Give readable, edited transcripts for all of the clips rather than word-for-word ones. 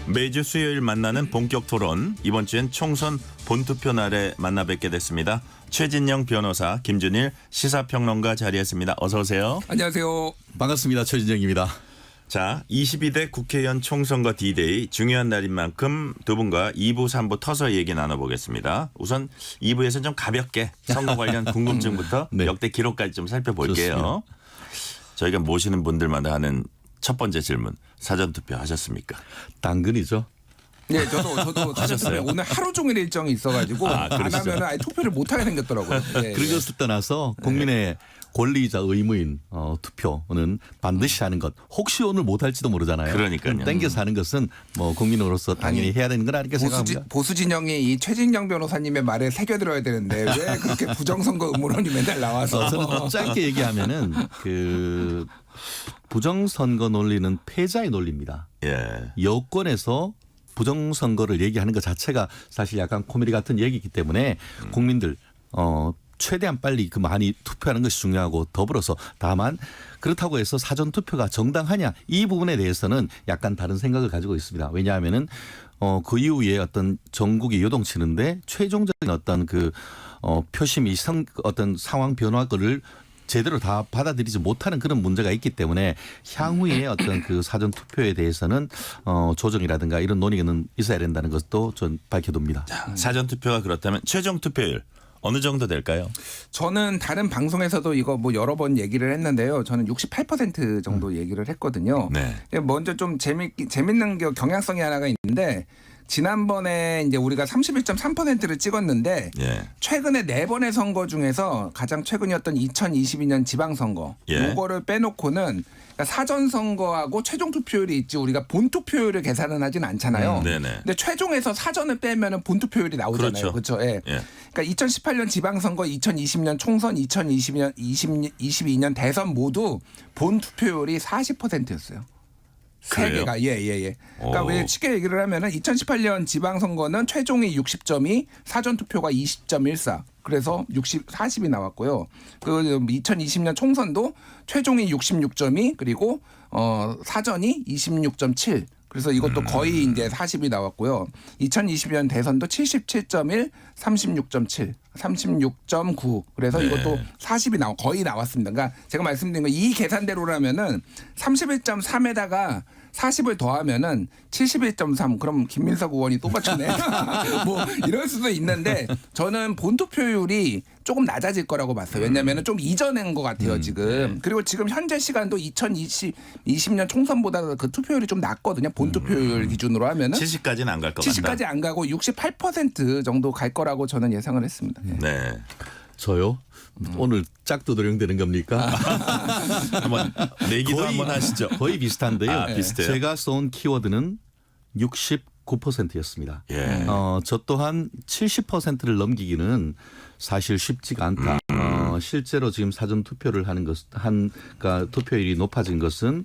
매주 수요일 만나는 본격 토론. 이번 주엔 총선 본투표 날에 만나 뵙게 됐습니다. 최진영 변호사, 김준일 시사평론가 자리했습니다. 어서 오세요. 안녕하세요. 반갑습니다. 최진영입니다. 자, 22대 국회의원 총선과 D-Day 중요한 날인 만큼 두 분과 2부, 3부 터서 얘기 나눠보겠습니다. 우선 2부에서는 좀 가볍게 선거 관련 궁금증부터 네. 역대 기록까지 좀 살펴볼게요. 좋습니다. 저희가 모시는 분들마다 하는 첫 번째 질문. 사전투표 하셨습니까? 당근이죠. 네, 저도 하셨어요? 오늘 하루 종일 일정이 있어가지고 안 그러시죠. 하면 아예 투표를 못 하게 생겼더라고요. 네, 그런 것을 떠나서 국민의 권리이자 의무인 투표는 반드시 하는 것. 혹시 오늘 못할지도 모르잖아요. 그러니까요. 땡겨서 하는 것은 뭐 국민으로서 당연히 해야 되는 건 아닐까 생각합니다. 보수 진영이 이 최진영 변호사님의 말에 새겨들어야 되는데 왜 그렇게 부정선거 음모론이 맨날 나와서 저는 짧게 얘기하면은 그 부정선거 논리는 패자의 논리입니다. 예. 여권에서 부정선거를 얘기하는 것 자체가 사실 약간 코미디 같은 얘기이기 때문에 국민들 최대한 빨리 그 많이 투표하는 것이 중요하고 더불어서 다만 그렇다고 해서 사전투표가 정당하냐 이 부분에 대해서는 약간 다른 생각을 가지고 있습니다. 왜냐하면은 그 이후에 어떤 전국이 요동치는데 최종적인 어떤 그 표심이 어떤 상황 변화를 제대로 다 받아들이지 못하는 그런 문제가 있기 때문에 향후에 어떤 그 사전 투표에 대해서는 조정이라든가 이런 논의는 있어야 된다는 것도 전 밝혀둡니다. 사전투표가 그렇다면 최종 투표율 어느 정도 될까요? 저는 다른 방송에서도 이거 뭐 여러 번 얘기를 했는데요. 저는 68% 정도 얘기를 했거든요. 네. 먼저 좀 재밌는 경향성이 하나가 있는데 지난번에 이제 우리가 31.3%를 찍었는데 예. 최근에 4번의 선거 중에서 가장 최근이었던 2022년 지방선거 예. 요거를 빼놓고는 그러니까 사전선거하고 최종 투표율이 있지 우리가 본 투표율을 계산은 하진 않잖아요. 네네. 근데 최종에서 사전을 빼면은 본 투표율이 나오잖아요. 그렇죠. 그렇죠. 예. 예. 그러니까 2018년 지방선거, 2020년 총선, 2022년 대선 모두 본 투표율이 40%였어요. 세 그래요? 개가 예. 그러니까 오. 왜 쉽게 얘기를 하면은 2018년 지방선거는 최종이 60점이 사전 투표가 20.14. 그래서 40이 나왔고요. 그 2020년 총선도 최종이 66점이 그리고 사전이 26.7. 그래서 이것도 거의 이제 40이 나왔고요. 2020년 대선도 77.1, 36.7, 36.9. 그래서 네. 이것도 40이 거의 나왔습니다. 그러니까 제가 말씀드린 거 이 계산대로라면은 31.3에다가 40을 더하면은 71.3. 그럼 김민석 의원이 또 맞추네. 뭐 이럴 수도 있는데 저는 본투표율이 조금 낮아질 거라고 봤어요. 왜냐하면 좀 이전인 것 같아요 지금. 그리고 지금 현재 시간도 2020년 총선보다 그 투표율이 좀 낮거든요. 본투표율 기준으로 하면은 70까지는 안 갈 것 같다. 70까지 안 가고 68% 정도 갈 거라고 저는 예상을 했습니다. 네. 저요? 오늘 짝두드령 되는 겁니까? 한번 내기도 한번 하시죠. 거의 비슷한데요. 비슷해요? 제가 쏜 키워드는 69%였습니다. 예. 저 또한 70%를 넘기기는 사실 쉽지가 않다. 실제로 지금 사전 투표를 하는 그러니까 투표율이 높아진 것은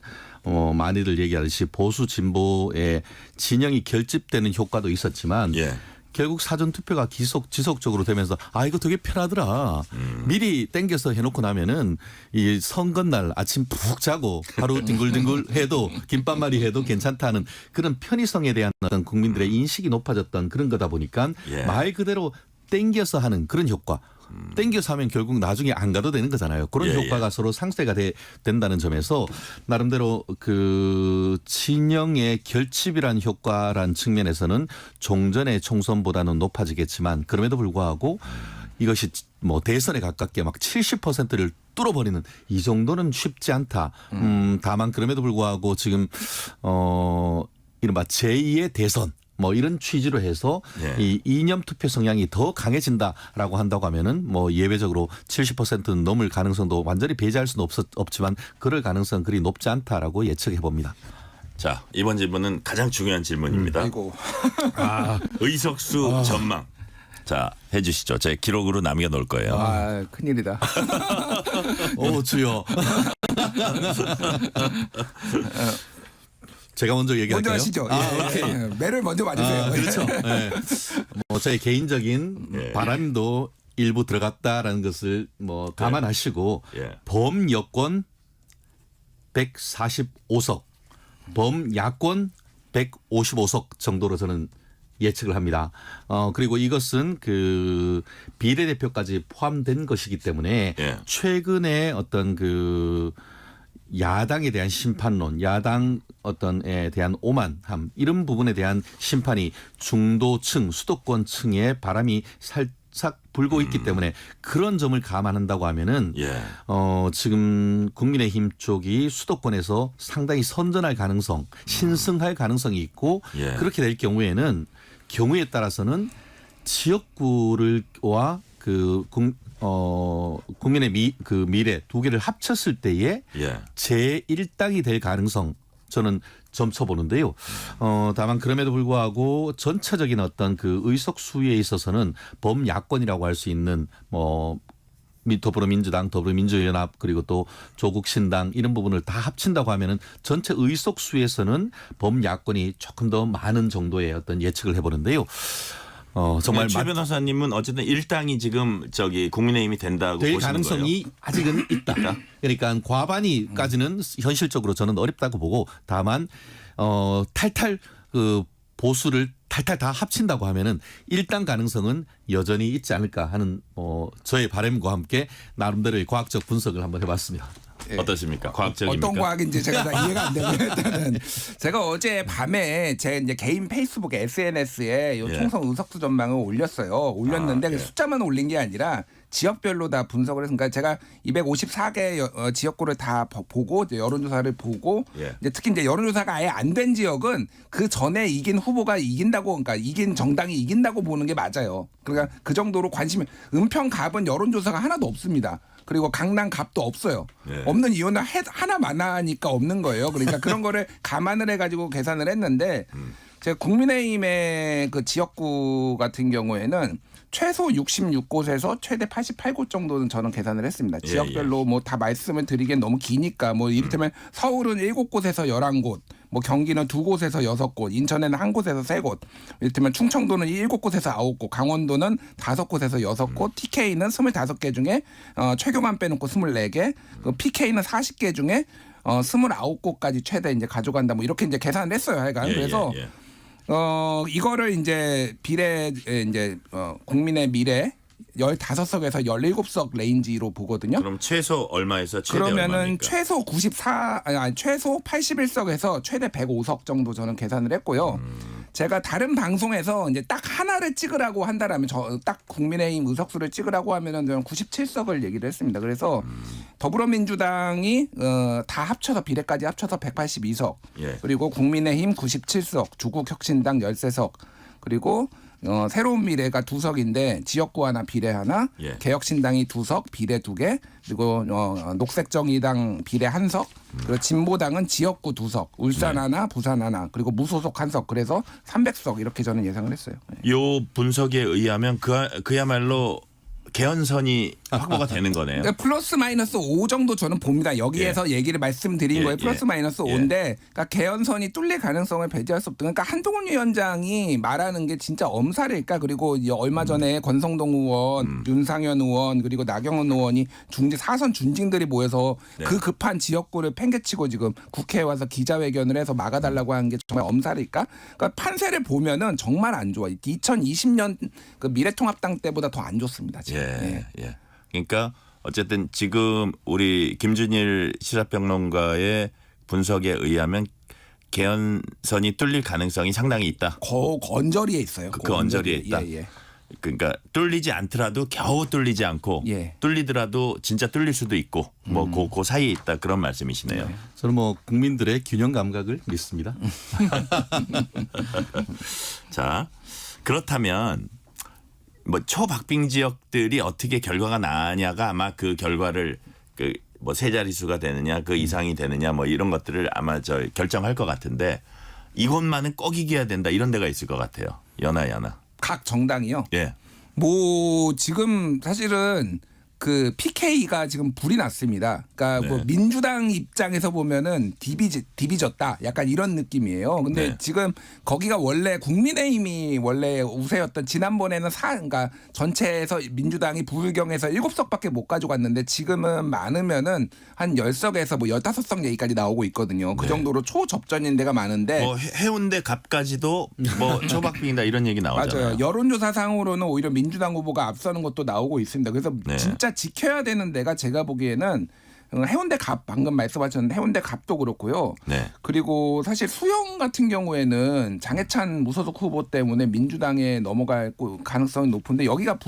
많이들 얘기하듯이 보수 진보의 진영이 결집되는 효과도 있었지만 예. 결국 사전 투표가 지속적으로 되면서 이거 되게 편하더라. 미리 땡겨서 해놓고 나면은 이 선거날 아침 푹 자고 하루 뒹굴뒹굴 해도 김밥말이 해도 괜찮다는 그런 편의성에 대한 어떤 국민들의 인식이 높아졌던 그런 거다 보니까 예. 말 그대로 땡겨서 하는 그런 효과. 땡겨서 하면 결국 나중에 안 가도 되는 거잖아요. 그런 예, 효과가 서로 상쇄가 된다는 점에서 나름대로 그 진영의 결집이란 효과란 측면에서는 종전의 총선보다는 높아지겠지만 그럼에도 불구하고 이것이 뭐 대선에 가깝게 막 70%를 뚫어버리는 이 정도는 쉽지 않다. 다만 그럼에도 불구하고 지금 이른바 제2의 대선 뭐 이런 취지로 해서 예. 이 이념 투표 성향이 더 강해진다라고 한다고 하면은 뭐 예외적으로 70%는 넘을 가능성도 완전히 배제할 수는 없지만 그럴 가능성은 그리 높지 않다라고 예측해 봅니다. 자, 이번 질문은 가장 중요한 질문입니다. 아이고. 의석수 전망. 자, 해주시죠. 제 기록으로 남겨놓을 거예요. 큰일이다. 주여. 제가 먼저 얘기할까요? 먼저 하시죠. 오케이. 예. 매를 먼저 맞으세요. 그렇죠. 네. 뭐 저의 개인적인 예. 바람도 일부 들어갔다라는 것을 뭐 감안하시고 예. 범여권 145석, 범야권 155석 정도로 저는 예측을 합니다. 그리고 이것은 그 비례대표까지 포함된 것이기 때문에 예. 최근에 어떤 그 야당에 대한 심판론, 야당 어떤에 대한 오만함 이런 부분에 대한 심판이 중도층, 수도권층의 바람이 살짝 불고 있기 때문에 그런 점을 감안한다고 하면은 예. 지금 국민의힘 쪽이 수도권에서 상당히 선전할 가능성, 신승할 가능성이 있고 예. 그렇게 될 경우에는 경우에 따라서는 지역구를와 그 국민의 미래 두 개를 합쳤을 때에 예. 제1당이 될 가능성 저는 점쳐 보는데요. 다만 그럼에도 불구하고 전체적인 어떤 그 의석 수에 있어서는 범야권이라고 할 수 있는 뭐 더불어민주당, 더불어민주연합 그리고 또 조국신당 이런 부분을 다 합친다고 하면은 전체 의석 수에서는 범야권이 조금 더 많은 정도의 어떤 예측을 해보는데요. 정말 최 변호사님은 어쨌든 일당이 지금 저기 국민의힘이 된다고 될 보시는 가능성이 거예요? 아직은 있다. 그러니까 과반이까지는 현실적으로 저는 어렵다고 보고 다만 탈탈 그 보수를 탈탈 다 합친다고 하면은 일당 가능성은 여전히 있지 않을까 하는 저의 바람과 함께 나름대로의 과학적 분석을 한번 해봤습니다. 어떻습니까? 과학적입니까? 어떤 과학인지 제가 다 이해가 안 되고요. 일단은 제가 어제 밤에 제 이제 개인 페이스북 SNS에 요 예. 총선 의석수 전망을 올렸어요. 올렸는데 아, 예. 숫자만 올린 게 아니라 지역별로 다 분석을 해서 그러니까 제가 254개 지역구를 다 보고 이제 여론조사를 보고 예. 이제 특히 이제 여론조사가 아예 안 된 지역은 그 전에 이긴 후보가 이긴다고 그러니까 이긴 정당이 이긴다고 보는 게 맞아요. 그러니까 그 정도로 관심이 은평 갑은 여론조사가 하나도 없습니다. 그리고 강남 갑도 없어요. 예. 없는 이유는 하나만 하니까 없는 거예요. 그러니까 그런 거를 감안을 해가지고 계산을 했는데 제가 국민의힘의 그 지역구 같은 경우에는 최소 66곳에서 최대 88곳 정도는 저는 계산을 했습니다. 예, 지역별로 뭐 다 말씀을 드리기엔 너무 기니까 뭐 이를테면 서울은 7곳에서 11곳, 뭐 경기는 2곳에서 6곳, 인천에는 1곳에서 3곳, 이를테면 충청도는 7곳에서 9곳, 강원도는 5곳에서 6곳, TK는 25개 중에 최교만 빼놓고 24개, 그 PK는 40개 중에 29곳까지 최대 이제 가져간다 뭐 이렇게 이제 계산을 했어요. 하여간 예, 그래서 예, 예. 이거를 이제 국민의 미래 15석에서 17석 레인지로 보거든요. 그럼 최소 얼마에서 최대 그러면은 얼마입니까? 최소 81석에서 최대 105석 정도 저는 계산을 했고요. 제가 다른 방송에서 이제 딱 하나를 찍으라고 한다라면 딱 국민의힘 의석수를 찍으라고 하면은 저는 97석을 얘기를 했습니다. 그래서 더불어민주당이 다 합쳐서 비례까지 합쳐서 182석, 예. 그리고 국민의힘 97석, 조국혁신당 13석, 그리고 새로운 미래가 2석인데 지역구 하나 비례 하나, 예. 개혁신당이 2석 비례 2개, 그리고 녹색정의당 비례 1석, 그리고 진보당은 지역구 2석, 울산 네. 하나, 부산 하나, 그리고 무소속 1석, 그래서 300석 이렇게 저는 예상을 했어요. 네. 요 분석에 의하면 그야말로 개헌선이 확보가 되는 거네요. 그러니까 플러스 마이너스 5 정도 저는 봅니다. 여기에서 얘기를 말씀드린 예, 거예요. 플러스 예. 마이너스 예. 5인데 그러니까 개헌선이 뚫릴 가능성을 배제할 수 없다. 그러니까 한동훈 위원장이 말하는 게 진짜 엄살일까? 그리고 이제 얼마 전에 권성동 의원, 윤상현 의원 그리고 나경원 의원이 사선 중진들이 모여서 네. 그 급한 지역구를 팽개치고 지금 국회에 와서 기자회견을 해서 막아달라고 하는 게 정말 엄살일까? 그러니까 판세를 보면은 정말 안 좋아. 2020년 그 미래통합당 때보다 더 안 좋습니다. 지금. 예, 예. 그러니까 어쨌든 지금 우리 김준일 시사평론가의 분석에 의하면 개헌선이 뚫릴 가능성이 상당히 있다. 언저리에 있어요. 그 언저리에 있다. 예, 예. 그러니까 뚫리지 않더라도 겨우 뚫리지 않고 예. 뚫리더라도 진짜 뚫릴 수도 있고 뭐 그 사이에 있다 그런 말씀이시네요. 저는 뭐 국민들의 균형 감각을 믿습니다. 자, 그렇다면 뭐 초박빙 지역들이 어떻게 결과가 나냐가 아마 그 결과를 그 뭐 세 자릿수가 되느냐 그 이상이 되느냐 뭐 이런 것들을 아마 결정할 것 같은데 이곳만은 꼭 이겨야 된다 이런 데가 있을 것 같아요. 연하. 각 정당이요. 예. 뭐 지금 사실은 그 PK가 지금 불이 났습니다. 그러니까 네. 뭐 민주당 입장에서 보면은 디비졌다. 약간 이런 느낌이에요. 근데 네. 지금 거기가 원래 국민의힘이 원래 우세였던 지난번에는 그러니까 전체에서 민주당이 부울경에서 7석밖에 못 가져갔는데 지금은 많으면은 한 10석에서 뭐 15석 얘기까지 나오고 있거든요. 그 네. 정도로 초접전인 데가 많은데 뭐 해운대 갑까지도 뭐 초박빙이다 이런 얘기 나오잖아요. 맞아요. 여론조사상으로는 오히려 민주당 후보가 앞서는 것도 나오고 있습니다. 그래서 네. 진짜 지켜야 되는 데가 제가 보기에는 해운대 갑 방금 말씀하셨는데 해운대 갑도 그렇고요. 네. 그리고 사실 수영 같은 경우에는 장해찬 무소속 후보 때문에 민주당에 넘어갈 가능성이 높은데 여기가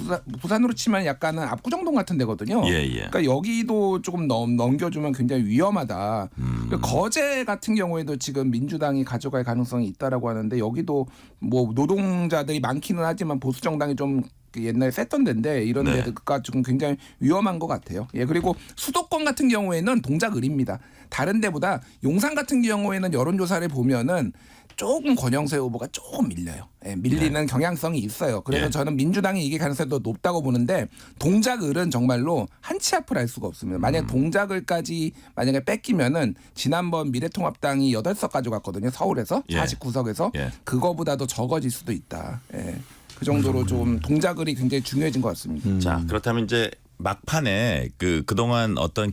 부산으로 치면 약간은 압구정동 같은 데거든요. 예, 예. 그러니까 여기도 조금 넘겨주면 굉장히 위험하다. 그리고 거제 같은 경우에도 지금 민주당이 가져갈 가능성이 있다라고 하는데 여기도 뭐 노동자들이 많기는 하지만 보수 정당이 좀 옛날에 셌던 데인데 이런 네. 데가 지금 굉장히 위험한 것 같아요. 예, 그리고 수도권 같은 경우에는 동작을입니다. 다른 데보다 용산 같은 경우에는 여론조사를 보면은 조금 권영세 후보가 조금 밀려요. 예, 밀리는 경향성이 있어요. 그래서 예. 저는 민주당이 이길 가능성이 더 높다고 보는데 동작을은 정말로 한 치 앞을 할 수가 없습니다. 만약 동작을까지 만약에 뺏기면은 지난번 미래통합당이 8석 가져갔거든요. 서울에서 예. 49석에서 예. 그거보다 더 적어질 수도 있다. 예. 그 정도로 좀 동작을이 굉장히 중요해진 것 같습니다. 자, 그렇다면 이제 막판에 그동안 어떤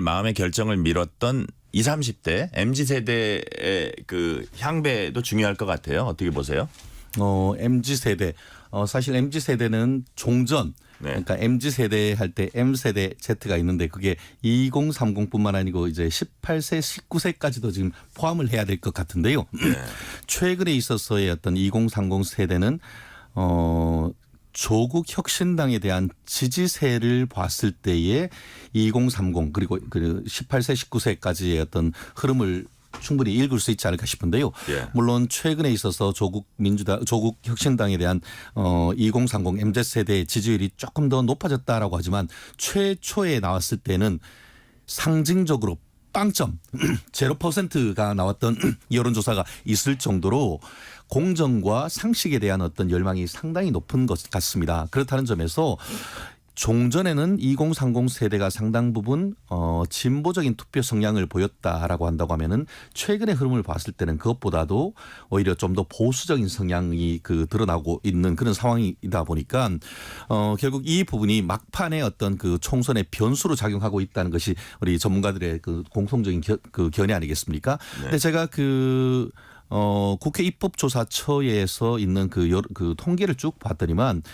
마음의 결정을 미뤘던 20, 30대 MZ 세대의 그 향배도 중요할 것 같아요. 어떻게 보세요? MZ 세대 사실 MZ 세대는 종전 네. 그러니까 MZ 세대 할 때 M 세대 Z가 있는데 그게 2030뿐만 아니고 이제 18세, 19세까지도 지금 포함을 해야 될 것 같은데요. 최근에 있어서의 어떤 2030 세대는 조국 혁신당에 대한 지지세를 봤을 때의 2030 그리고 그 18세, 19세까지의 어떤 흐름을 충분히 읽을 수 있지 않을까 싶은데요. 예. 물론 최근에 있어서 조국 혁신당에 대한 2030 MZ 세대의 지지율이 조금 더 높아졌다라고 하지만 최초에 나왔을 때는 상징적으로 빵점 0%가 나왔던 여론조사가 있을 정도로 공정과 상식에 대한 어떤 열망이 상당히 높은 것 같습니다. 그렇다는 점에서 종전에는 2030 세대가 상당 부분 진보적인 투표 성향을 보였다라고 한다고 하면은 최근의 흐름을 봤을 때는 그것보다도 오히려 좀 더 보수적인 성향이 드러나고 있는 그런 상황이다 보니까 결국 이 부분이 막판에 어떤 그 총선의 변수로 작용하고 있다는 것이 우리 전문가들의 그 공통적인 견해 아니겠습니까? 네. 근데 제가 국회 입법조사처에서 있는 그 통계를 쭉 봤더니만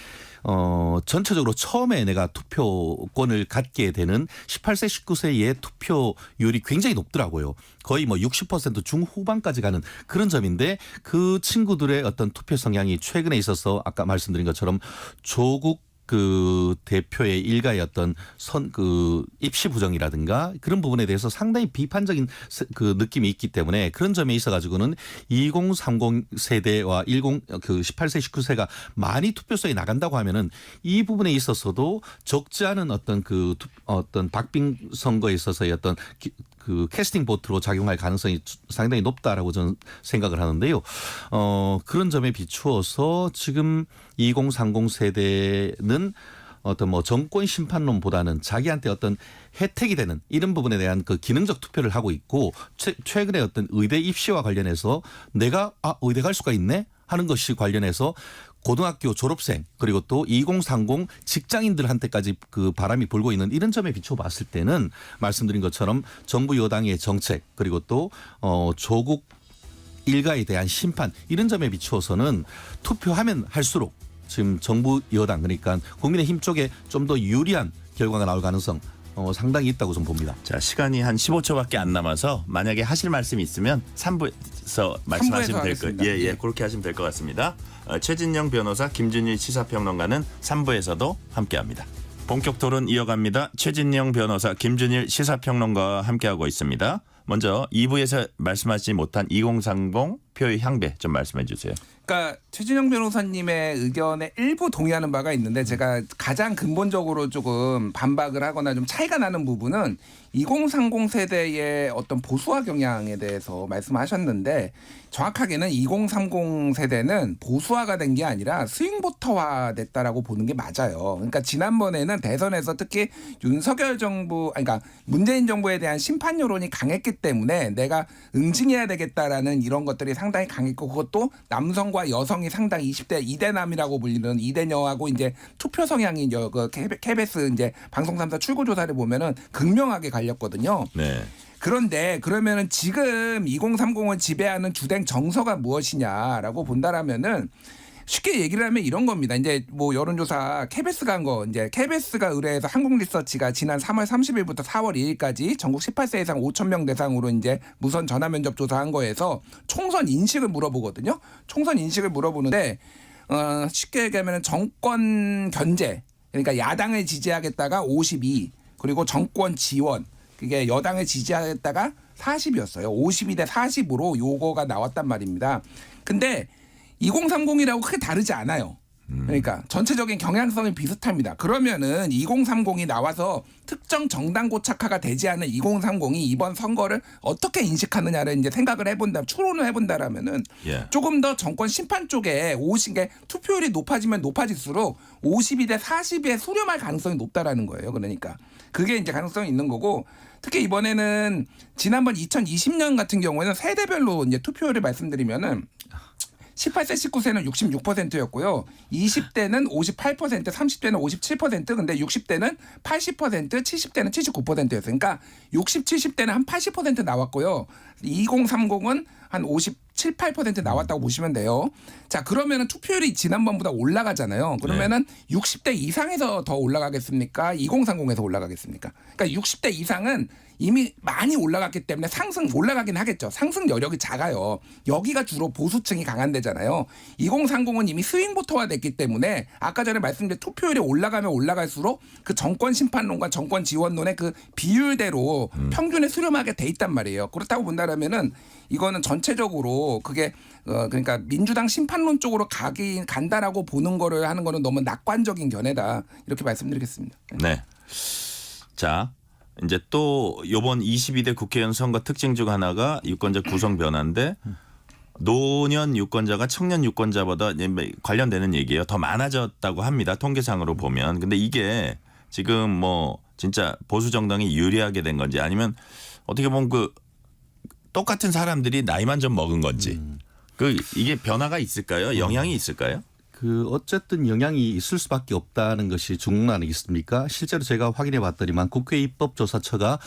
전체적으로 처음에 내가 투표권을 갖게 되는 18세, 19세의 투표율이 굉장히 높더라고요. 거의 뭐 60% 중후반까지 가는 그런 점인데 그 친구들의 어떤 투표 성향이 최근에 있어서 아까 말씀드린 것처럼 조국 대표의 일가의 어떤 입시 부정이라든가 그런 부분에 대해서 상당히 비판적인 느낌이 있기 때문에 그런 점에 있어 가지고는 2030 세대와 18세 19세가 많이 투표소에 나간다고 하면은 이 부분에 있어서도 적지 않은 어떤 박빙 선거에 있어서의 어떤 캐스팅 보트로 작용할 가능성이 상당히 높다라고 저는 생각을 하는데요. 그런 점에 비추어서 지금 2030 세대는 어떤 뭐 정권 심판론보다는 자기한테 어떤 혜택이 되는 이런 부분에 대한 그 기능적 투표를 하고 있고 최근에 어떤 의대 입시와 관련해서 내가 의대 갈 수가 있네 하는 것이 관련해서 고등학교 졸업생 그리고 또 2030 직장인들한테까지 그 바람이 불고 있는 이런 점에 비춰봤을 때는 말씀드린 것처럼 정부 여당의 정책 그리고 또 조국 일가에 대한 심판 이런 점에 비추어서는 투표하면 할수록 지금 정부 여당 그러니까 국민의힘 쪽에 좀 더 유리한 결과가 나올 가능성 상당히 있다고 좀 봅니다. 자, 시간이 한 15초밖에 안 남아서 만약에 하실 말씀이 있으면 3부에서 말씀하시면 될 것 같아요. 예, 그렇게 하시면 될 것 같습니다. 최진영 변호사, 김준일 시사평론가는 3부에서도 함께합니다. 본격 토론 이어갑니다. 최진영 변호사, 김준일 시사평론가와 함께하고 있습니다. 먼저 2부에서 말씀하지 못한 2030 투표의 향배 좀 말씀해 주세요. 그러니까 최진영 변호사님의 의견에 일부 동의하는 바가 있는데 제가 가장 근본적으로 조금 반박을 하거나 좀 차이가 나는 부분은 2030 세대의 어떤 보수화 경향에 대해서 말씀하셨는데 정확하게는 2030 세대는 보수화가 된 게 아니라 스윙보터화 됐다라고 보는 게 맞아요. 그러니까 지난번에는 대선에서 특히 윤석열 정부, 그러니까 문재인 정부에 대한 심판 여론이 강했기 때문에 내가 응징해야 되겠다라는 이런 것들이 상당히 강했고 그것도 남성과 여성이 상당히 20대 이대남이라고 불리는 이대녀하고 이제 투표 성향이 그 KBS 이제 방송 3사 출구 조사를 보면은 극명하게 갈렸거든요. 네. 그런데 그러면은 지금 2030을 지배하는 주된 정서가 무엇이냐라고 본다라면은 쉽게 얘기를 하면 이런 겁니다. 이제 뭐 여론조사 KBS가 한 거 이제 KBS가 의뢰해서 한국리서치가 지난 3월 30일부터 4월 2일까지 전국 18세 이상 5천 명 대상으로 이제 무선 전화 면접 조사한 거에서 총선 인식을 물어보거든요. 총선 인식을 물어보는데 쉽게 얘기하면 정권 견제 그러니까 야당을 지지하겠다가 52 그리고 정권 지원 그게 여당을 지지하겠다가 40이었어요. 52대 40으로 요거가 나왔단 말입니다. 근데 2030이라고 크게 다르지 않아요. 그러니까 전체적인 경향성이 비슷합니다. 그러면은 2030이 나와서 특정 정당 고착화가 되지 않은 2030이 이번 선거를 어떻게 인식하느냐를 이제 생각을 해본다, 추론을 해본다라면은 예. 조금 더 정권 심판 쪽에 게 투표율이 높아지면 높아질수록 52대 40에 수렴할 가능성이 높다라는 거예요. 그러니까 그게 이제 가능성이 있는 거고. 특히 이번에는 지난번 2020년 같은 경우에는 세대별로 이제 투표율을 말씀드리면은 18세 19세는 66%였고요. 20대는 58%, 30대는 57%, 근데 60대는 80%, 70대는 79%였어요. 그러니까 60, 70대는 한 80% 나왔고요. 2030은 한 57, 8% 나왔다고 보시면 돼요. 자, 그러면은 투표율이 지난번보다 올라가잖아요. 그러면은 60대 이상에서 더 올라가겠습니까? 2030에서 올라가겠습니까? 그러니까 60대 이상은 이미 많이 올라갔기 때문에 올라가긴 하겠죠. 상승 여력이 작아요. 여기가 주로 보수층이 강한 데잖아요. 2030은 이미 스윙보터화 됐기 때문에 아까 전에 말씀드린 투표율이 올라가면 올라갈수록 그 정권 심판론과 정권 지원론의 그 비율대로 평균에 수렴하게 돼 있단 말이에요. 그렇다고 본다면은 이거는 전체적으로 그게 그러니까 민주당 심판론 쪽으로 간다라고 보는 거를 하는 거는 너무 낙관적인 견해다. 이렇게 말씀드리겠습니다. 네. 자, 이제 또 이번 22대 국회의원 선거 특징 중 하나가 유권자 구성 변화인데 노년 유권자가 청년 유권자보다 관련되는 얘기예요. 더 많아졌다고 합니다. 통계상으로 보면. 근데 이게 지금 뭐 진짜 보수 정당이 유리하게 된 건지 아니면 어떻게 보면 그 똑같은 사람들이 나이만 좀 먹은 건지 이게 변화가 있을까요? 영향이 있을까요? 그 어쨌든 영향이 있을 수밖에 없다는 것이 중론 아니겠습니까? 실제로 제가 확인해 봤더니만 국회 입법조사처가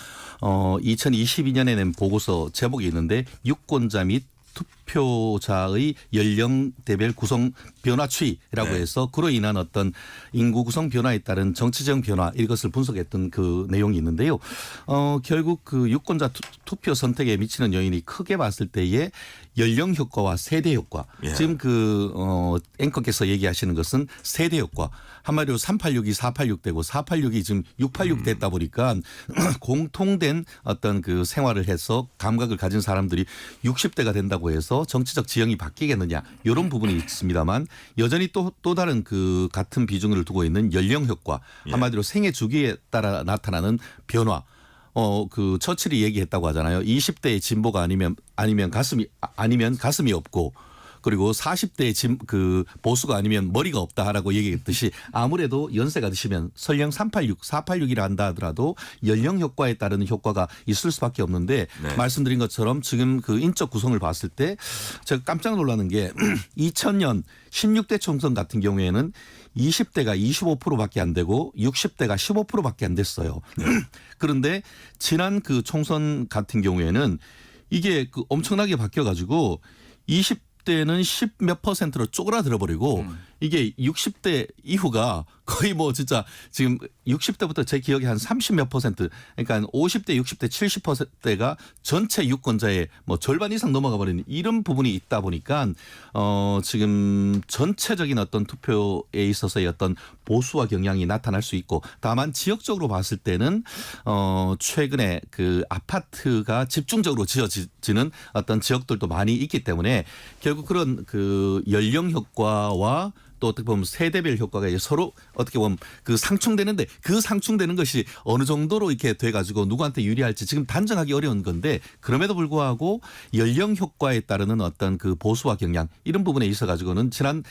2022년에 낸 보고서 제목이 있는데 유권자 및 투표자의 연령대별 구성 변화 추이라고 네. 해서 그로 인한 어떤 인구 구성 변화에 따른 정치적 변화 이것을 분석했던 그 내용이 있는데요. 결국 그 유권자 투표 선택에 미치는 요인이 크게 봤을 때에 연령 효과와 세대 효과. 예. 지금 앵커께서 얘기하시는 것은 세대 효과. 한마디로 386이 486 되고 486이 지금 686 됐다 보니까 공통된 어떤 그 생활을 해서 감각을 가진 사람들이 60대가 된다고 해서 정치적 지형이 바뀌겠느냐 이런 부분이 있습니다만 여전히 또 다른 그 같은 비중을 두고 있는 연령 효과. 한마디로 생애 주기에 따라 나타나는 변화. 그 처칠이 얘기했다고 하잖아요. 20대의 진보가 아니면 가슴이 없고 그리고 40대의 그 보수가 아니면 머리가 없다라고 얘기했듯이 아무래도 연세가 드시면 설령 386, 486이라 한다 하더라도 연령 효과에 따르는 효과가 있을 수밖에 없는데 네. 말씀드린 것처럼 지금 그 인적 구성을 봤을 때 제가 깜짝 놀라는 게 2000년 16대 총선 같은 경우에는 20대가 25%밖에 안 되고 60대가 15%밖에 안 됐어요. 그런데 지난 그 총선 같은 경우에는 이게 그 엄청나게 바뀌어 가지고 20대는 10몇 %로 쪼그라들어 버리고 이게 60대 이후가 거의 뭐 진짜 지금 60대부터 제 기억에 한 30몇 %, 그러니까 50대, 60대, 70%가 전체 유권자의 뭐 절반 이상 넘어가 버리는 이런 부분이 있다 보니까 지금 전체적인 어떤 투표에 있어서의 어떤 보수화 경향이 나타날 수 있고, 다만 지역적으로 봤을 때는 최근에 그 아파트가 집중적으로 지어지는 어떤 지역들도 많이 있기 때문에 결국 그런 그 연령 효과와 또 어떻게 보면 세대별 효과가 이제 서로 어떻게 보면 그 상충되는데, 그 상충되는 것이 어느 정도로 이렇게 돼가지고 누구한테 유리할지 지금 단정하기 어려운 건데, 그럼에도 불구하고 연령 효과에 따르는 어떤 그 보수화 경향 이런 부분에 있어가지고는 지난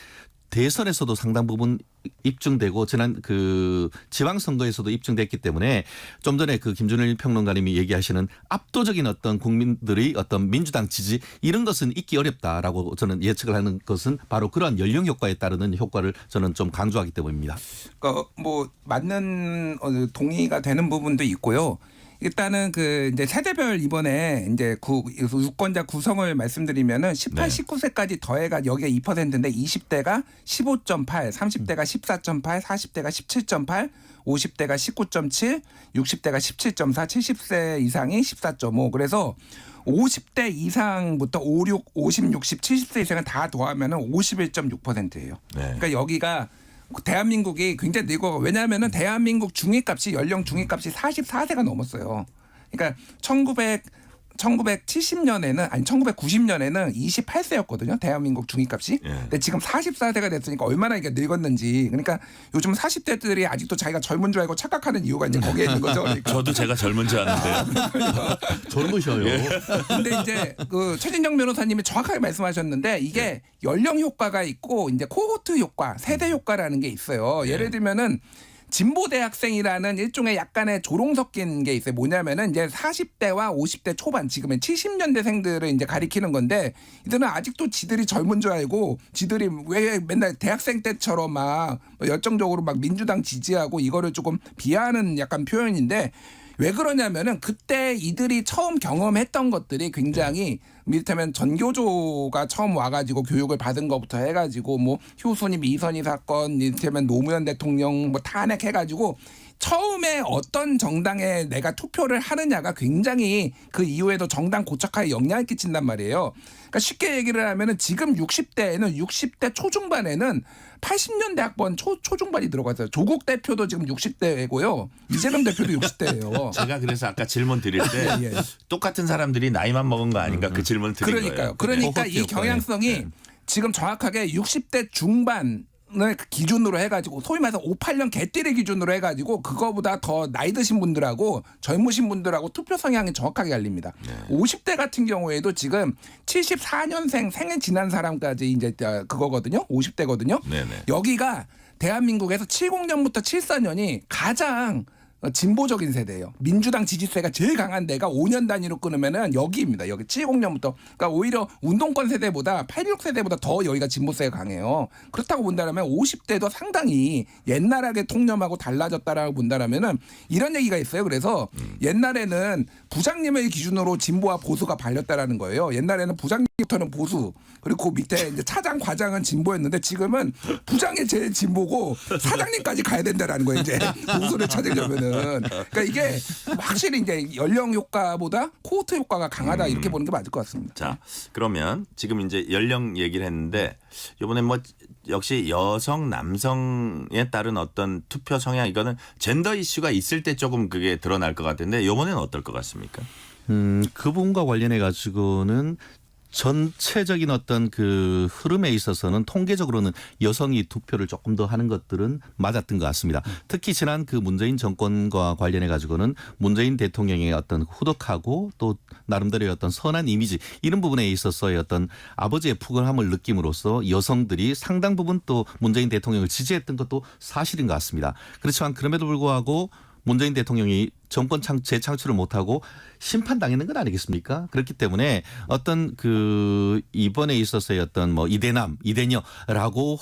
대선에서도 상당 부분 입증되고 지난 그 지방선거에서도 입증됐기 때문에 좀 전에 그 김준일 평론가님이 얘기하시는 압도적인 어떤 국민들의 어떤 민주당 지지 이런 것은 있기 어렵다라고 저는 예측을 하는 것은 바로 그러한 연령 효과에 따르는 효과를 저는 좀 강조하기 때문입니다. 그러니까 뭐 맞는 동의가 되는 부분도 있고요. 일단은 그 이제 세대별 이번에 이제 유권자 구성을 말씀드리면은 18, 네. 19세까지 더해가 여기가 2%인데 20대가 15.8, 30대가 14.8, 40대가 17.8, 50대가 19.7, 60대가 17.4, 70세 이상이 14.5. 그래서 50대 이상부터 50, 60, 70세 이상은 다 더하면은 51.6%예요. 네. 그러니까 여기가 대한민국이 굉장히 늙어. 왜냐하면은 대한민국 중위값이 연령 중위값이 44세가 넘었어요. 그러니까 1970년에는 아니 1990년에는 28세였거든요. 대한민국 중위값이. 예. 근데 지금 44세가 됐으니까 얼마나 이게 늙었는지. 그러니까 요즘 40대들이 아직도 자기가 젊은 줄 알고 착각하는 이유가 이제 거기에 있는 거죠. 그러니까. 저도 제가 젊은 줄 아는데요. 젊으셔요. 근데 이제 그 최진정 변호사님이 정확하게 말씀하셨는데 이게 연령 효과가 있고 이제 코호트 효과, 세대 효과라는 게 있어요. 예를 들면은 진보 대학생이라는 일종의 약간의 조롱 섞인 게 있어요. 뭐냐면은 이제 40대와 50대 초반, 지금은 70년대생들을 이제 가리키는 건데, 이들은 아직도 지들이 젊은 줄 알고 지들이 왜 맨날 대학생 때처럼 막 열정적으로 막 민주당 지지하고 이거를 조금 비하하는 약간 표현인데, 왜 그러냐면은 그때 이들이 처음 경험했던 것들이 굉장히 이를테면 전교조가 처음 와가지고 교육을 받은 것부터 해가지고 뭐 효순이 미선이 사건, 이를테면 노무현 대통령 뭐 탄핵해가지고 처음에 어떤 정당에 내가 투표를 하느냐가 굉장히 그 이후에도 정당 고착화에 영향을 끼친단 말이에요. 그러니까 쉽게 얘기를 하면은 지금 60대 초중반에는 80년대 학번 초중반이 들어갔어요. 조국 대표도 지금 60대고요. 이재명 대표도 60대예요. 제가 그래서 아까 질문 드릴 때 예. 똑같은 사람들이 나이만 먹은 거 아닌가 그 질문 드린 그러니까요. 거예요. 그러니까 네. 이 경향성이 지금 정확하게 60대 중반 을 기준으로 해가지고 소위 말해서 58년 개띠를 기준으로 해가지고 그거보다 더 나이 드신 분들하고 젊으신 분들하고 투표 성향이 정확하게 갈립니다. 50대 같은 경우에도 지금 74년생 생일 지난 사람까지 이제 그거거든요. 50대거든요. 네네. 여기가 대한민국에서 70년부터 74년이 가장 진보적인 세대예요. 민주당 지지세가 제일 강한 데가 5년 단위로 끊으면은 여기입니다. 여기 70년부터. 그러니까 오히려 운동권 세대보다 86세대보다 더 여기가 진보세가 강해요. 그렇다고 본다면 50대도 상당히 옛날하게 통념하고 달라졌다라고 본다면은 이런 얘기가 있어요. 그래서 옛날에는 부장님을 기준으로 진보와 보수가 발렸다라는 거예요. 옛날에는 부장님부터는 보수, 그리고 그 밑에 이제 차장, 과장은 진보였는데 지금은 부장이 제일 진보고 사장님까지 가야 된다라는 거예요. 이제 보수를 찾으려면은. 그러니까 이게 확실히 이제 연령 효과보다 코호트 효과가 강하다 이렇게 보는 게 맞을 것 같습니다. 자, 그러면 지금 이제 연령 얘기를 했는데 이번에 뭐 역시 여성 남성에 따른 어떤 투표 성향, 이거는 젠더 이슈가 있을 때 조금 그게 드러날 것 같은데 이번에는 어떨 것 같습니까? 그 부분과 관련해 가지고는 전체적인 어떤 그 흐름에 있어서는 통계적으로는 여성이 투표를 조금 더 하는 것들은 맞았던 것 같습니다. 특히 지난 그 문재인 정권과 관련해 가지고는 문재인 대통령의 어떤 후덕하고 또 나름대로의 어떤 선한 이미지 이런 부분에 있어서의 어떤 아버지의 푸근함을 느낌으로써 여성들이 상당 부분 또 문재인 대통령을 지지했던 것도 사실인 것 같습니다. 그렇지만 그럼에도 불구하고 문재인 대통령이 정권 재창출을 못하고 심판당했는 건 아니겠습니까? 그렇기 때문에 어떤 그 이번에 있어서의 어떤 뭐 이대남, 이대녀라고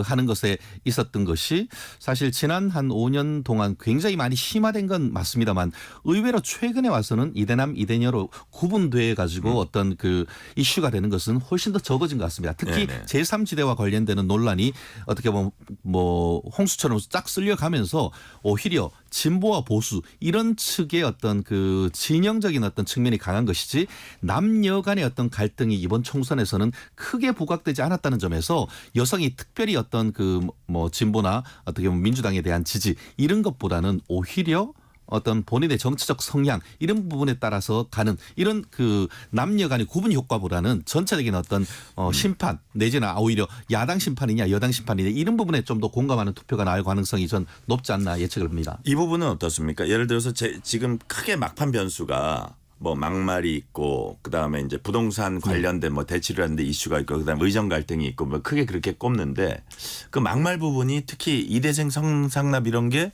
하는 것에 있었던 것이 사실 지난 한 5년 동안 굉장히 많이 심화된 건 맞습니다만 의외로 최근에 와서는 이대남, 이대녀로 구분돼 가지고 어떤 그 이슈가 되는 것은 훨씬 더 적어진 것 같습니다. 특히 네네. 제3지대와 관련되는 논란이 어떻게 보면 뭐 홍수처럼 쫙 쓸려가면서 오히려 진보와 보수 이런 측의 어떤 그 진영적인 어떤 측면이 강한 것이지 남녀 간의 어떤 갈등이 이번 총선에서는 크게 부각되지 않았다는 점에서 여성이 특별히 어떤 그 뭐 진보나 어떻게 보면 민주당에 대한 지지 이런 것보다는 오히려 어떤 본인의 정치적 성향 이런 부분에 따라서 가는 이런 그 남녀 간의 구분 효과보다는 전체적인 어떤 심판 내지는 오히려 야당 심판이냐 여당 심판이냐 이런 부분에 좀 더 공감하는 투표가 나올 가능성이 전 높지 않나 예측을 합니다. 이 부분은 어떻습니까? 예를 들어서 지금 크게 막판 변수가 뭐 막말이 있고 그다음에 이제 부동산 관련된 뭐 대치를 하는데 이슈가 있고 그다음에 의정 갈등이 있고 뭐 크게 그렇게 꼽는데 그 막말 부분이 특히 이대생 성상납 이런 게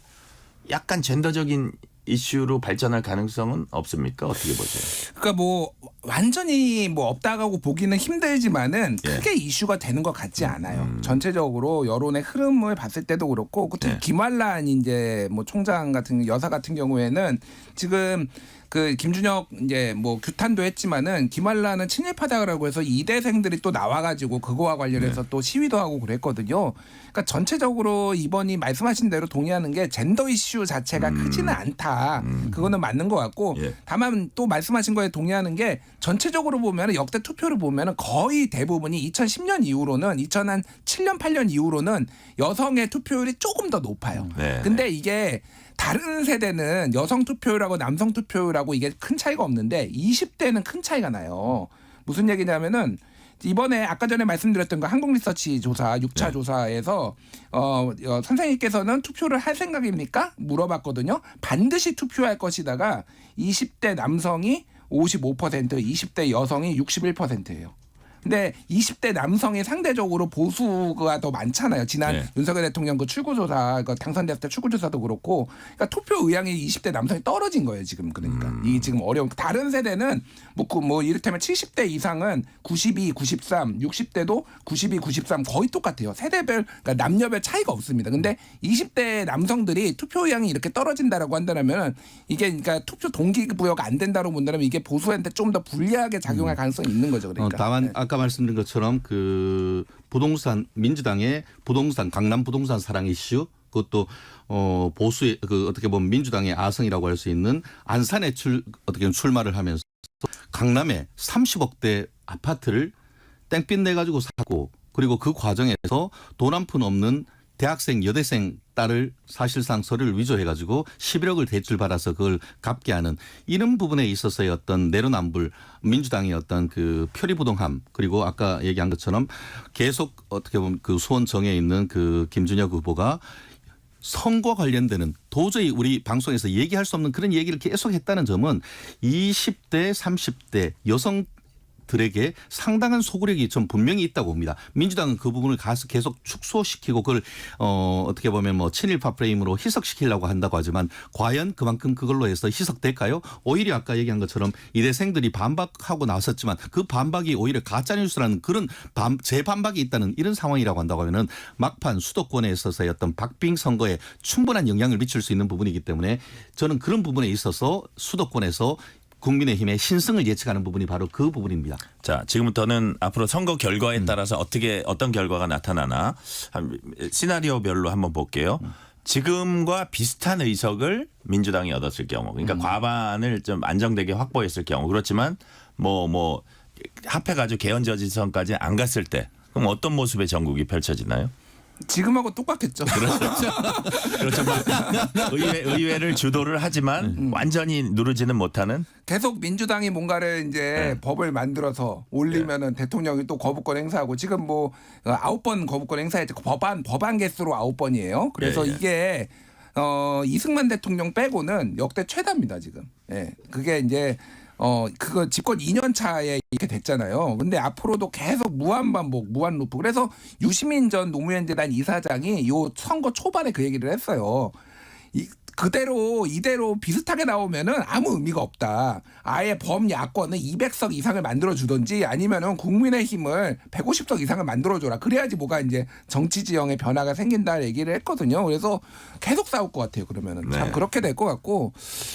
약간 젠더적인 이슈로 발전할 가능성은 없습니까? 어떻게 보세요? 그러니까 뭐 완전히 뭐 없다고 보기는 힘들지만은 예. 크게 이슈가 되는 것 같지 않아요. 전체적으로 여론의 흐름을 봤을 때도 그렇고 특히 예. 김환란 이제 뭐 총장 같은 여사 같은 경우에는 지금 그 김준혁 이제 뭐 규탄도 했지만은 김환란은 친일파다라고 해서 이대생들이 또 나와가지고 그거와 관련해서 또 시위도 하고 그랬거든요. 그러니까 전체적으로 이번이 말씀하신 대로 동의하는 게 젠더 이슈 자체가 크지는 않다. 그거는 맞는 것 같고 예. 다만 또 말씀하신 거에 동의하는 게 전체적으로 보면 역대 투표를 보면 거의 대부분이 2010년 이후로는 2007년 8년 이후로는 여성의 투표율이 조금 더 높아요. 네. 근데 이게 다른 세대는 여성 투표율하고 남성 투표율하고 이게 큰 차이가 없는데 20대는 큰 차이가 나요. 무슨 얘기냐면은 이번에 아까 전에 말씀드렸던 거 한국리서치 조사 6차 네. 조사에서 선생님께서는 투표를 할 생각입니까? 물어봤거든요. 반드시 투표할 것이다가 20대 남성이 55%, 20대 여성이 61%예요. 근데 20대 남성이 상대적으로 보수가 더 많잖아요. 지난 네. 윤석열 대통령 그 출구조사, 그 당선됐을 때 출구조사도 그렇고, 그러니까 투표 의향이 20대 남성이 떨어진 거예요. 지금 그러니까 이게 지금 어려운. 다른 세대는 뭐 이를테면 70대 이상은 92, 93, 60대도 92, 93 거의 똑같아요. 세대별, 그러니까 남녀별 차이가 없습니다. 근데 20대 남성들이 투표 의향이 이렇게 떨어진다라고 한다면 이게 그러니까 투표 동기부여가 안 된다고 본다면 이게 보수한테 좀 더 불리하게 작용할 가능성이 있는 거죠. 그러니까. 다만 네. 아까 말씀드린 것처럼 그 부동산 민주당의 부동산 강남 부동산 사랑 이슈 그것도 보수의 그 어떻게 보면 민주당의 아성이라고 할 수 있는 안산에 어떻게 보면 출마를 하면서 강남에 30억대 아파트를 땡빛 내 가지고 사고 그리고 그 과정에서 돈 한 푼 없는 대학생 여대생 딸을 사실상 서류를 위조해 가지고 11억을 대출받아서 그걸 갚게 하는 이런 부분에 있어서의 어떤 내로남불 민주당의 어떤 그 표리부동함 그리고 아까 얘기한 것처럼 계속 어떻게 보면 그 수원정에 있는 그 김준혁 후보가 선거 관련되는 도저히 우리 방송에서 얘기할 수 없는 그런 얘기를 계속 했다는 점은 20대 30대 여성 들에게 상당한 소구력이 좀 분명히 있다고 봅니다. 민주당은 그 부분을 계속 축소시키고 그걸 어떻게 보면 뭐 친일파 프레임으로 희석시키려고 한다고 하지만 과연 그만큼 그걸로 해서 희석될까요? 오히려 아까 얘기한 것처럼 이대생들이 반박하고 나섰지만 그 반박이 오히려 가짜뉴스라는 그런 재반박이 있다는 이런 상황이라고 한다고 하면은 막판 수도권에 있어서의 어떤 박빙 선거에 충분한 영향을 미칠 수 있는 부분이기 때문에 저는 그런 부분에 있어서 수도권에서 국민의힘의 신승을 예측하는 부분이 바로 그 부분입니다. 자, 지금부터는 앞으로 선거 결과에 따라서 어떤 결과가 나타나나 시나리오별로 한번 볼게요. 지금과 비슷한 의석을 민주당이 얻었을 경우, 그러니까 과반을 좀 안정되게 확보했을 경우, 그렇지만 뭐 합해가지고 개헌저지선까지 안 갔을 때, 그럼 어떤 모습의 전국이 펼쳐지나요? 지금하고 똑같겠죠. 그렇죠. 뭐 의회를 주도를 하지만 완전히 누르지는 못하는. 계속 민주당이 뭔가를 이제 법을 만들어서 올리면은 대통령이 또 거부권 행사하고 지금 뭐 9번 거부권 행사했죠. 법안 개수로 9번이에요. 그래서 예, 예. 이게 이승만 대통령 빼고는 역대 최다입니다, 지금. 예. 그게 이제 그거 집권 2년 차에 이렇게 됐잖아요. 근데 앞으로도 계속 무한반복, 무한루프. 그래서 유시민 전 노무현 재단 이사장이 요 선거 초반에 그 얘기를 했어요. 그대로 이대로 비슷하게 나오면은 아무 의미가 없다. 아예 범야권은 200석 이상을 만들어 주든지 아니면은 국민의힘을 150석 이상을 만들어 줘라. 그래야지 뭐가 이제 정치 지형의 변화가 생긴다 얘기를 했거든요. 그래서 계속 싸울 것 같아요. 그러면은 네. 참 그렇게 될 것 같고,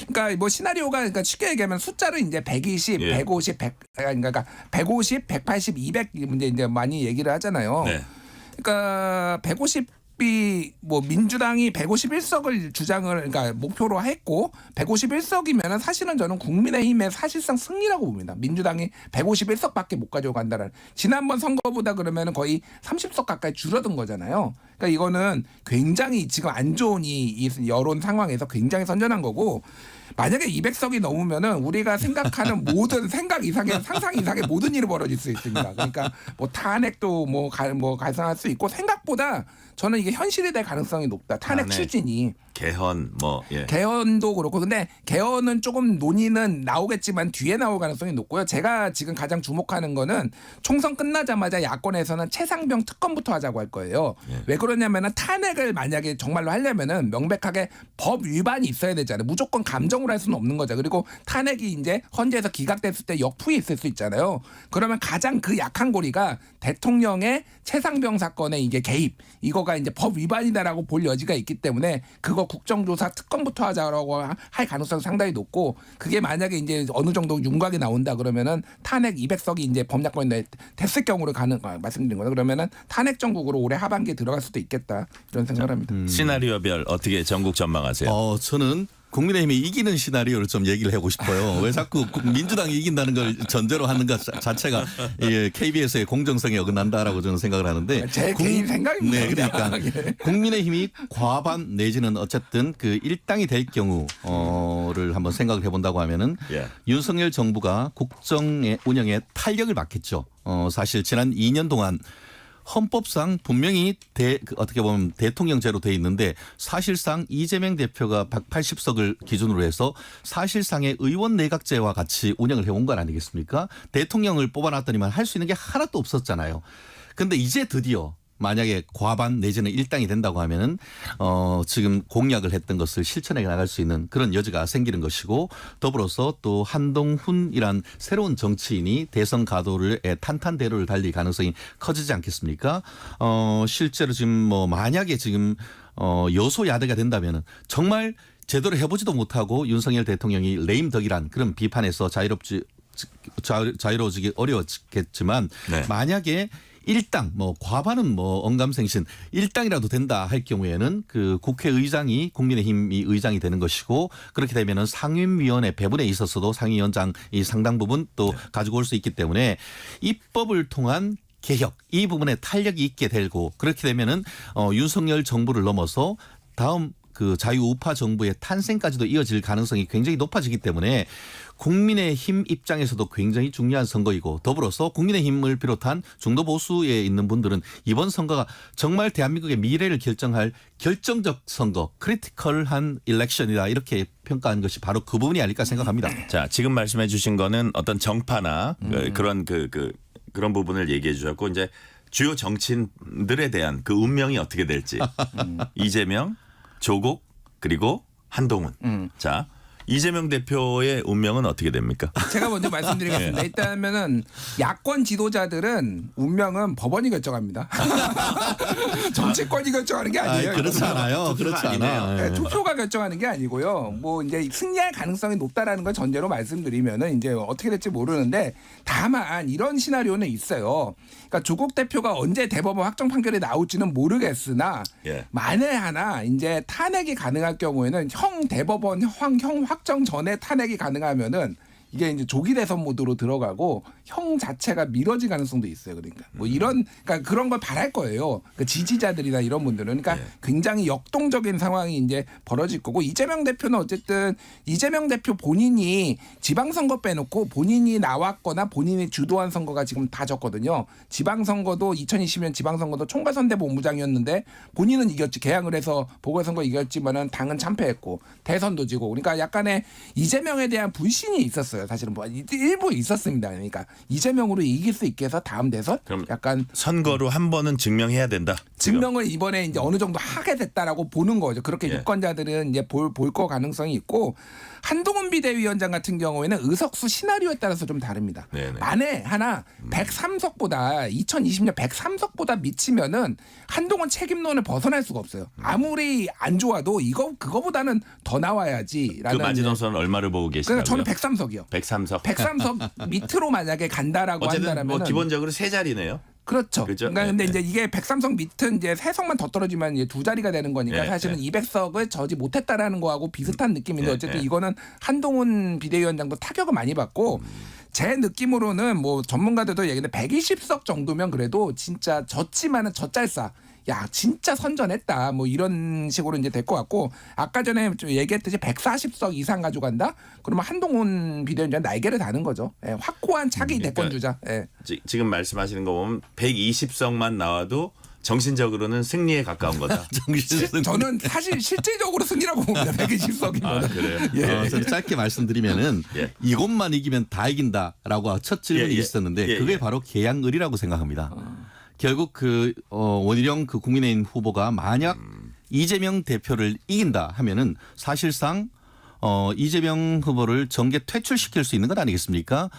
그러니까 뭐 시나리오가 그러니까 쉽게 얘기하면 숫자를 이제 120, 예. 150, 100 그러니까 150, 180, 200 이제 많이 얘기를 하잖아요. 네. 그러니까 150이 뭐 민주당이 151석을 주장을 그러니까 목표로 했고 151석이면은 사실은 저는 국민의힘의 사실상 승리라고 봅니다. 민주당이 151석밖에 못 가져간다는 지난번 선거보다 그러면은 거의 30석 가까이 줄어든 거잖아요. 그러니까 이거는 굉장히 지금 안 좋은 이 여론 상황에서 굉장히 선전한 거고. 만약에 200석이 넘으면은 우리가 생각하는 모든 생각 이상의 상상 이상의 모든 일이 벌어질 수 있습니다. 그러니까 뭐 탄핵도 뭐 갈성할 수 있고 생각보다 저는 이게 현실이 될 가능성이 높다. 탄핵 탄핵. 추진이. 개헌 뭐 예. 개헌도 그렇고 근데 개헌은 조금 논의는 나오겠지만 뒤에 나올 가능성이 높고요. 제가 지금 가장 주목하는 거는 총선 끝나자마자 야권에서는 최상병 특검부터 하자고 할 거예요. 예. 왜 그러냐면은 탄핵을 만약에 정말로 하려면은 명백하게 법 위반이 있어야 되잖아요. 무조건 감정으로 할 수는 없는 거죠. 그리고 탄핵이 이제 헌재에서 기각됐을 때 역풍이 있을 수 있잖아요. 그러면 가장 그 약한 고리가 대통령의 최상병 사건에 이게 개입 이거가 이제 법 위반이다라고 볼 여지가 있기 때문에 그거 국정조사 특검부터 하자라고 할 가능성이 상당히 높고 그게 만약에 이제 어느 정도 윤곽이 나온다 그러면은 탄핵 200석이 이제 범야권에 됐을 경우로 가는 말씀드린 거죠. 그러면은 탄핵 정국으로 올해 하반기에 들어갈 수도 있겠다 이런 생각을 합니다. 시나리오별 어떻게 전국 전망하세요? 저는 국민의힘이 이기는 시나리오를 좀 얘기를 하고 싶어요. 왜 자꾸 민주당이 이긴다는 걸 전제로 하는 것 자체가 KBS의 공정성에 어긋난다라고 저는 생각을 하는데. 제 개인 생각입니다. 네, 그러니까 예. 국민의힘이 과반 내지는 어쨌든 그 일당이 될 경우를 한번 생각을 해본다고 하면은 예. 윤석열 정부가 국정의 운영에 탄력을 받겠죠. 사실 지난 2년 동안 헌법상 분명히 어떻게 보면 대통령제로 돼 있는데 사실상 이재명 대표가 180석을 기준으로 해서 사실상의 의원 내각제와 같이 운영을 해온 건 아니겠습니까? 대통령을 뽑아놨더니만 할 수 있는 게 하나도 없었잖아요. 그런데 이제 드디어 만약에 과반 내지는 일당이 된다고 하면은 지금 공약을 했던 것을 실천해 나갈 수 있는 그런 여지가 생기는 것이고 더불어서 또 한동훈이란 새로운 정치인이 대선 가도를 탄탄대로를 달릴 가능성이 커지지 않겠습니까? 실제로 지금 뭐 만약에 지금 여소야대가 된다면은 정말 제대로 해보지도 못하고 윤석열 대통령이 레임덕이란 그런 비판에서 자유로워지기 어려웠겠지만 네. 만약에 일당 뭐 과반은 뭐 언감생신 일당이라도 된다 할 경우에는 그 국회의장이 국민의힘이 의장이 되는 것이고 그렇게 되면은 상임위원회 배분에 있어서도 상임위원장이 상당 부분 또 가지고 올 수 있기 때문에 입법을 통한 개혁 이 부분에 탄력이 있게 되고 그렇게 되면은 윤석열 정부를 넘어서 다음 그 자유우파 정부의 탄생까지도 이어질 가능성이 굉장히 높아지기 때문에 국민의힘 입장에서도 굉장히 중요한 선거이고 더불어서 국민의힘을 비롯한 중도 보수에 있는 분들은 이번 선거가 정말 대한민국의 미래를 결정할 결정적 선거, 크리티컬한 일렉션이다 이렇게 평가하는 것이 바로 그 부분이 아닐까 생각합니다. 자, 지금 말씀해 주신 거는 어떤 정파나 그런 그런 부분을 얘기해 주셨고 이제 주요 정치인들에 대한 그 운명이 어떻게 될지 이재명, 조국 그리고 한동훈. 자, 이재명 대표의 운명은 어떻게 됩니까? 제가 먼저 말씀드리겠습니다. 일단은 야권 지도자들은 운명은 법원이 결정합니다. 정치권이 결정하는 게 아니에요. 그렇지 않아요. 그렇지 않아요. 네, 투표가 결정하는 게 아니고요. 뭐 이제 승리할 가능성이 높다라는 걸 전제로 말씀드리면은 이제 어떻게 될지 모르는데 다만 이런 시나리오는 있어요. 그러니까 조국 대표가 언제 대법원 확정 판결이 나올지는 모르겠으나 예. 만에 하나 이제 탄핵이 가능할 경우에는 형 대법원 형 확정 전에 탄핵이 가능하면은 이게 이제 조기 대선 모드로 들어가고 형 자체가 미뤄질 가능성도 있어요. 그러니까 뭐 그러니까 그런 걸 바랄 거예요. 그 지지자들이나 이런 분들은 그러니까 굉장히 역동적인 상황이 이제 벌어질 거고 이재명 대표는 어쨌든 이재명 대표 본인이 지방선거 빼놓고 본인이 나왔거나 본인이 주도한 선거가 지금 다 졌거든요. 지방선거도 2020년 지방선거도 총괄선대본부장이었는데 본인은 이겼지 개항을 해서 보궐선거 이겼지만은 당은 참패했고 대선도 지고 그러니까 약간의 이재명에 대한 불신이 있었어요. 사실은 뭐 일부 있었습니다. 그러니까 이재명으로 이길 수 있게 해서 다음 대선 그럼 약간 선거로 한 번은 증명해야 된다. 증명을 이번에 이제 어느 정도 하게 됐다라고 보는 거죠. 그렇게 예. 유권자들은 이제 볼 거 가능성이 있고 한동훈 비대위원장 같은 경우에는 의석수 시나리오에 따라서 좀 다릅니다. 네네. 만에 하나 103석보다 2020년 103석보다 미치면은 한동훈 책임론을 벗어날 수가 없어요. 아무리 안 좋아도 그거보다는 더 그 나와야지라는. 마지노선 얼마를 보고 계시나요? 저는 103석이요. 103석. 103석 밑으로 만약에 간다라고 어쨌든 한다라면 뭐 기본적으로 세 자리네요. 그렇죠. 그죠? 그러니까 근데 네, 이제 이게 103석 밑은 이제 3석만 더 떨어지면 이제 두 자리가 되는 거니까 네, 사실은 네. 200석을 저지 못했다라는 거하고 비슷한 느낌인데 네, 어쨌든 네. 이거는 한동훈 비대위원장도 타격을 많이 받고 제 느낌으로는 뭐 전문가들도 얘기하는데 120석 정도면 그래도 진짜 졌지만은 젖잘싸. 야 진짜 선전했다 뭐 이런 식으로 이제 될 것 같고 아까 전에 좀 얘기했듯이 140석 이상 가져간다 그러면 한동훈 비대위원장 날개를 다는 거죠. 예, 확고한 차기 대권 주자. 예. 지금 말씀하시는 거 보면 120석만 나와도 정신적으로는 승리에 가까운 거다. 저는 사실 실질적으로 승리라고 봅니다. 120석이면. 아, 그래요? 저는 짧게 말씀드리면은 예. 이것만 이기면 다 이긴다라고 첫 질문이 예, 예. 있었는데 예, 그게 예. 바로 계양을이라고 생각합니다. 결국 원희룡 그 국민의힘 후보가 만약 이재명 대표를 이긴다 하면은 사실상 이재명 후보를 정계 퇴출시킬 수 있는 것 아니겠습니까?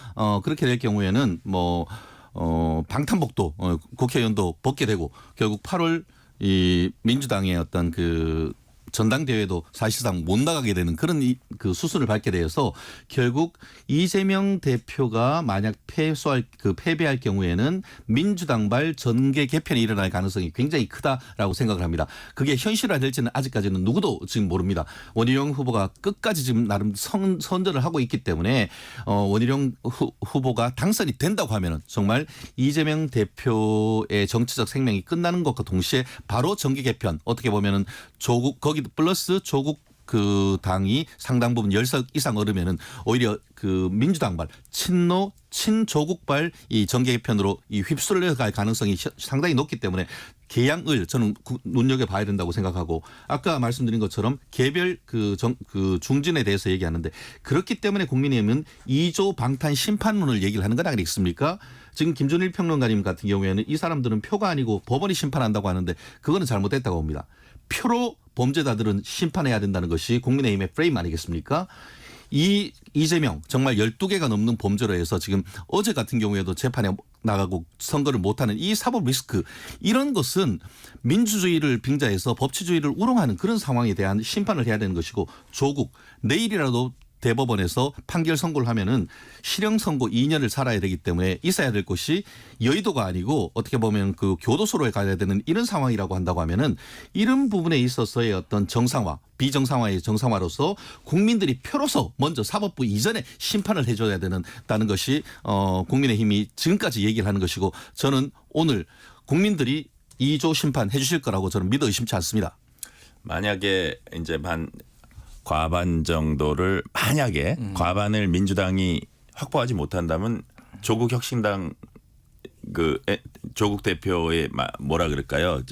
그렇게 될 경우에는 방탄복도 국회의원도 벗게 되고 결국 8월 이 민주당의 어떤 그 전당대회도 사실상 못 나가게 되는 그런 그 수순을 밟게 되어서 결국 이재명 대표가 만약 패배할 경우에는 민주당발 전개 개편이 일어날 가능성이 굉장히 크다라고 생각을 합니다. 그게 현실화될지는 아직까지는 누구도 지금 모릅니다. 원희룡 후보가 끝까지 지금 나름 선전을 하고 있기 때문에 원희룡 후보가 당선이 된다고 하면은 정말 이재명 대표의 정치적 생명이 끝나는 것과 동시에 바로 전개 개편 어떻게 보면은 거기 플러스 조국 그 당이 상당 부분 10석 이상 얻으면은 오히려 그 민주당발 친조국발 이 정계 개편으로 이 휩쓸려 갈 가능성이 상당히 높기 때문에 계양을 저는 눈여겨봐야 된다고 생각하고 아까 말씀드린 것처럼 개별 그 중진에 대해서 얘기하는데 그렇기 때문에 국민의힘은 2조 방탄 심판론을 얘기를 하는 건 아니겠습니까? 지금 김준일 평론가님 같은 경우에는 이 사람들은 표가 아니고 법원이 심판한다고 하는데 그거는 잘못됐다고 봅니다. 표로 범죄자들은 심판해야 된다는 것이 국민의힘의 프레임 아니겠습니까? 이재명 정말 12개가 넘는 범죄로 해서 지금 어제 같은 경우에도 재판에 나가고 선거를 못하는 이 사법 리스크 이런 것은 민주주의를 빙자해서 법치주의를 우롱하는 그런 상황에 대한 심판을 해야 되는 것이고 조국 내일이라도 대법원에서 판결 선고를 하면은 실형 선고 2년을 살아야 되기 때문에 있어야 될 곳이 여의도가 아니고 어떻게 보면 그 교도소로 가야 되는 이런 상황이라고 한다고 하면은 이런 부분에 있어서의 어떤 정상화 비정상화의 정상화로서 국민들이 표로서 먼저 사법부 이전에 심판을 해줘야 된다는 것이 국민의힘이 지금까지 얘기를 하는 것이고 저는 오늘 국민들이 2조 심판 해주실 거라고 저는 믿어 의심치 않습니다. 만약에 이제 과반 정도를 만약에 과반을 민주당이 확보하지 못한다면 조국 혁신당 조국 대표의 뭐라 그럴까요?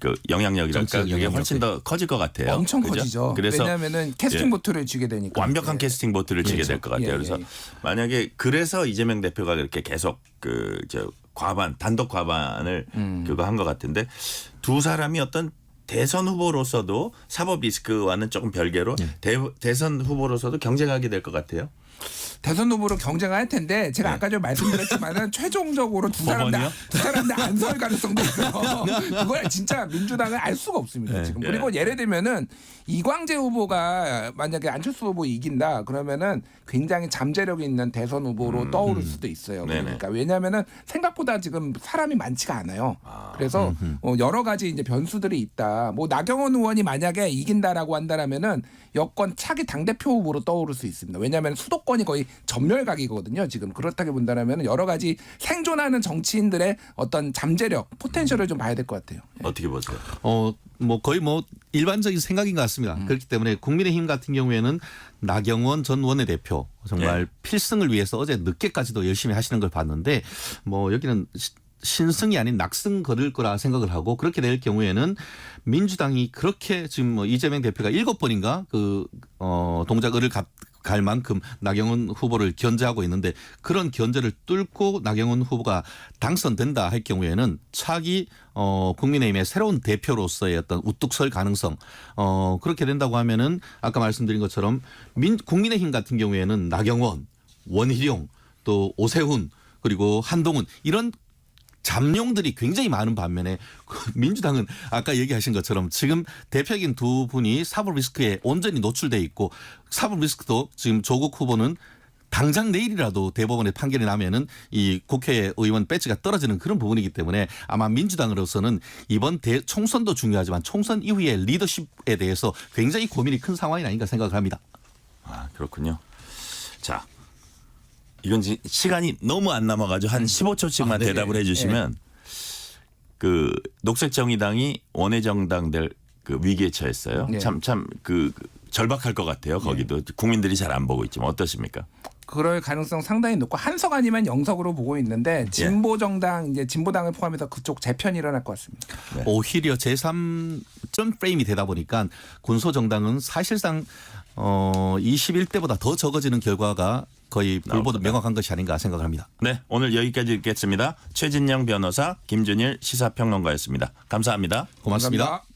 그 영향력이랄까 그게 훨씬 더 커질 것 같아요. 엄청 그죠? 커지죠. 그래서 왜냐하면은 캐스팅 보트를 쥐게 되니까 완벽한 캐스팅 보트를 쥐게 될 것 같아요. 그래서 만약에 그래서 이재명 대표가 그렇게 계속 단독 과반을 그거 한 것 같은데 두 사람이 어떤 대선 후보로서도 사법 리스크와는 조금 별개로 대선 후보로서도 경쟁하게 될 것 같아요. 대선 후보로 경쟁할 텐데 제가 아까 좀 말씀드렸지만은 최종적으로 두 사람 다 안 설 가능성도 있어요. 그걸 진짜 민주당은 알 수가 없습니다 지금. 그리고 예를 들면은 이광재 후보가 만약에 안철수 후보 이긴다 그러면은 굉장히 잠재력 있는 대선 후보로 떠오를 수도 있어요. 그러니까 왜냐하면은 생각보다 지금 사람이 많지가 않아요. 그래서 여러 가지 이제 변수들이 있다. 뭐 나경원 의원이 만약에 이긴다라고 한다라면은 여권 차기 당대표 후보로 떠오를 수 있습니다. 왜냐하면 수도권이 거의 전멸각이거든요. 지금 그렇다고 본다면 여러 가지 생존하는 정치인들의 어떤 잠재력, 포텐셜을 좀 봐야 될 것 같아요. 어떻게 보세요? 거의 일반적인 생각인 것 같습니다. 그렇기 때문에 국민의힘 같은 경우에는 나경원 전 원내대표 정말 필승을 위해서 어제 늦게까지도 열심히 하시는 걸 봤는데 여기는 신승이 아닌 낙승 거릴 거라 생각을 하고 그렇게 될 경우에는 민주당이 그렇게 지금 이재명 대표가 7번인가 동작을 갈 만큼 나경원 후보를 견제하고 있는데 그런 견제를 뚫고 나경원 후보가 당선된다 할 경우에는 차기 국민의힘의 새로운 대표로서의 어떤 우뚝 설 가능성 그렇게 된다고 하면은 아까 말씀드린 것처럼 국민의힘 같은 경우에는 나경원, 원희룡 또 오세훈 그리고 한동훈 이런 잠룡들이 굉장히 많은 반면에 민주당은 아까 얘기하신 것처럼 지금 대표적인 두 분이 사법 리스크에 온전히 노출돼 있고 사법 리스크도 지금 조국 후보는 당장 내일이라도 대법원의 판결이 나면은 이 국회의원 배지가 떨어지는 그런 부분이기 때문에 아마 민주당으로서는 이번 총선도 중요하지만 총선 이후의 리더십에 대해서 굉장히 고민이 큰 상황이 아닌가 생각을 합니다. 아, 그렇군요. 자, 이건 시간이 너무 안 남아가지고 한 15초씩만 네. 대답을 해주시면 그 녹색정의당이 원외정당들 그 위기에 처했어요. 네. 참 그 절박할 것 같아요. 거기도 국민들이 잘 안 보고 있지만 어떠십니까? 그럴 가능성 상당히 높고 한석 아니면 영석으로 보고 있는데 진보정당 이제 진보당을 포함해서 그쪽 재편이 일어날 것 같습니다. 네. 오히려 제3점 프레임이 되다 보니까 군소정당은 사실상 21대보다 더 적어지는 결과가 거의 불보듯 명확한 것이 아닌가 생각합니다. 네, 오늘 여기까지 듣겠습니다. 최진영 변호사, 김준일 시사평론가였습니다. 감사합니다. 고맙습니다. 감사합니다.